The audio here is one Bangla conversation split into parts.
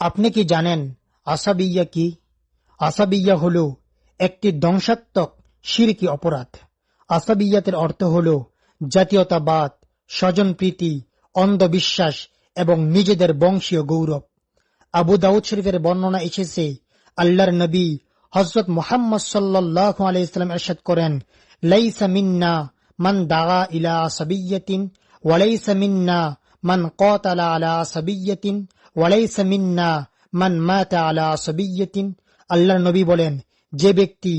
আপনি কি জানেন আসাবিয়া কি? আসাবিয়া হল একটি ধ্বংসাত্মক শিরকি অপরাধ। আসাবিয়াতের অর্থ হল জাতীয়তাবাদ, স্বজনপ্রীতি, অন্ধবিশ্বাস এবং নিজেদের বংশীয় গৌরব। আবু দাউদ শরীফের বর্ণনা এসেছে, আল্লাহর নবী হযরত মুহাম্মদ সাল্লাল্লাহু আলাইহি ওয়াসাল্লাম ইরশাদ করেন, লাইসা মিন্না মান দাআ ইলা আসাবিয়াতিন ওয়া লাইসা মিন্না মান কাতালা আলা আসাবিয়াতিন ওয়া লাইসা মিন্না মান মাতা আলা আসাবিয়াতিন। আল্লাহর নবী বলেন, যে ব্যক্তি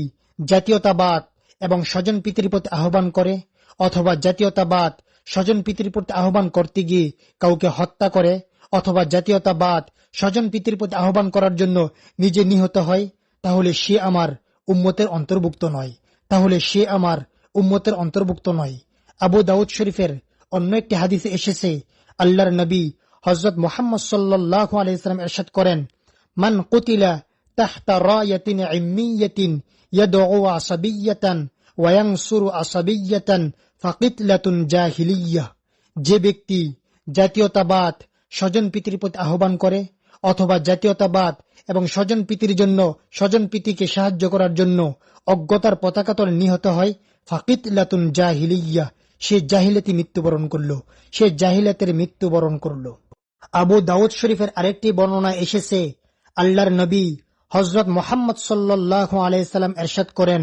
জাতীয়তাবাদ এবং স্বজনপ্রীতির প্রতি আহ্বান করে অথবা জাতীয়তাবাদ স্বজনপ্রীতির প্রতি আহ্বান করতে গিয়ে কাউকে হত্যা করে অথবা জাতীয়তাবাদ স্বজনপ্রীতির প্রতি আহ্বান করার জন্য নিজে নিহত হয়, তাহলে সে আমার উম্মতের অন্তর্ভুক্ত নয়। আবু দাউদ শরীফের অন্য একটি হাদিসে এসেছে, আল্লাহর নবী হযরত মুহাম্মদ সাল্লাল্লাহু আলাইহি ওয়াসাল্লাম ইরশাদ করেন, মান কুতিলা তাহতা রায়াতিন ইম্মিয়াতিন ইয়াদউ আসাবিয়াতান ওয়া ইয়ানসুরু আসাবিয়াতান ফাকিতলাতুন জাহিলিয়াহ। যে ব্যক্তি জাতীয়তাবাদ স্বজনপ্রীতির প্রতি আহ্বান করে অথবা জাতীয়তাবাদ এবং স্বজনপ্রীতির জন্য স্বজনপ্রীতিকে সাহায্য করার জন্য অজ্ঞতার পতাকা তলে নিহত হয়, ফাকিতলাতুন জাহিলিয়াহ, সে জাহিলাতের মৃত্যুবরণ করলো। আবু দাউদ শরীফের আরেকটি বর্ণনা এসেছে, আল্লাহর নবী হযরত মুহাম্মদ সাল্লাল্লাহু আলাইহি ওয়াসাল্লাম ইরশাদ করেন,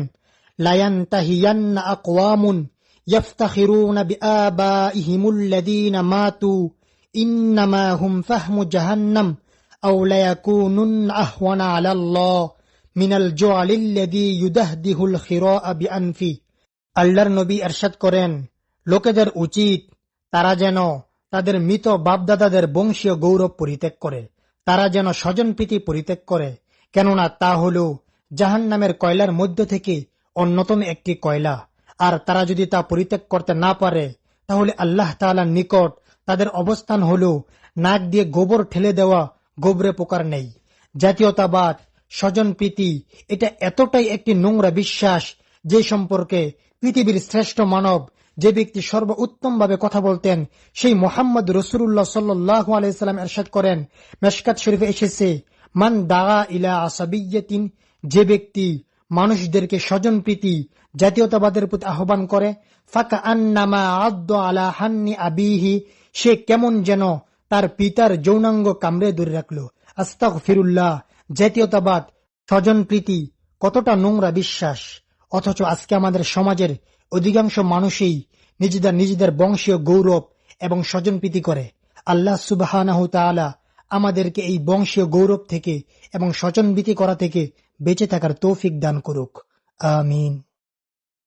লা ইয়ানতাহিয়ান্না আকওয়ামুন ইয়াফতাখিরুনা বিআবাইহিমুল্লাযীনা মাতু ইন্নামা হুম ফাহমু জাহান্নাম আও লা ইয়াকুনুন আহওয়ানা আলাল্লাহ মিনাল জুআলিল্লাযী ইউদাহদিহুল খিরাআ বিআনফি। আল্লাহর নবী ইরশাদ করেন, লোকেদের উচিত তারা যেন তাদের মৃত বাপদাদাদের বংশীয় গৌরব পরিত্যাগ করে, তারা যেন স্বজনপ্রীতি পরিত্যাগ করে, কেননা তা হল জাহান্নামের কয়লার মধ্য থেকে অন্যতম একটি কয়লা। আর তারা যদি তা পরিত্যাগ করতে না পারে, তাহলে আল্লাহ তাআলার নিকট তাদের অবস্থান হল নাক দিয়ে গোবর ঠেলে দেওয়া গোবরে পোকার নেই। জাতীয়তাবাদ স্বজনপ্রীতি এটা এতটাই একটি নোংরা বিশ্বাস, যে সম্পর্কে পৃথিবীর শ্রেষ্ঠ মানব যে ব্যক্তি সর্বোত্তম ভাবে কথা বলতেন সেই মুহাম্মদ রাসূলুল্লাহ সাল্লাল্লাহু আলাইহি ওয়াসাল্লাম ইরশাদ করেন, মিশকাত শরীফে এসেছে, মান দাআ ইলা আসাবিয়াতিন, যে ব্যক্তি মানুষদেরকে স্বজনপ্রীতি জাতীয়তাবাদের প্রতি আহ্বান করে, ফাকা আন্নামা আদ্দু আলা হান্নি আবিহি, সে কেমন যেন তার পিতার যৌনাঙ্গ কামড়ে ধরে রাখলো। আস্তাগফিরুল্লাহ। জাতীয়তাবাদ স্বজনপ্রীতি কতটা নোংরা বিশ্বাস, অথচ আজকে আমাদের সমাজের অধিকাংশ মানুষই নিজেদের বংশীয় গৌরব এবং স্বজনপ্রীতি করে। আল্লাহ সুবহানাহু তাআলা আমাদেরকে এই বংশীয় গৌরব থেকে এবং স্বজনপ্রীতি করা থেকে বেঁচে থাকার তৌফিক দান করুক। আমিন।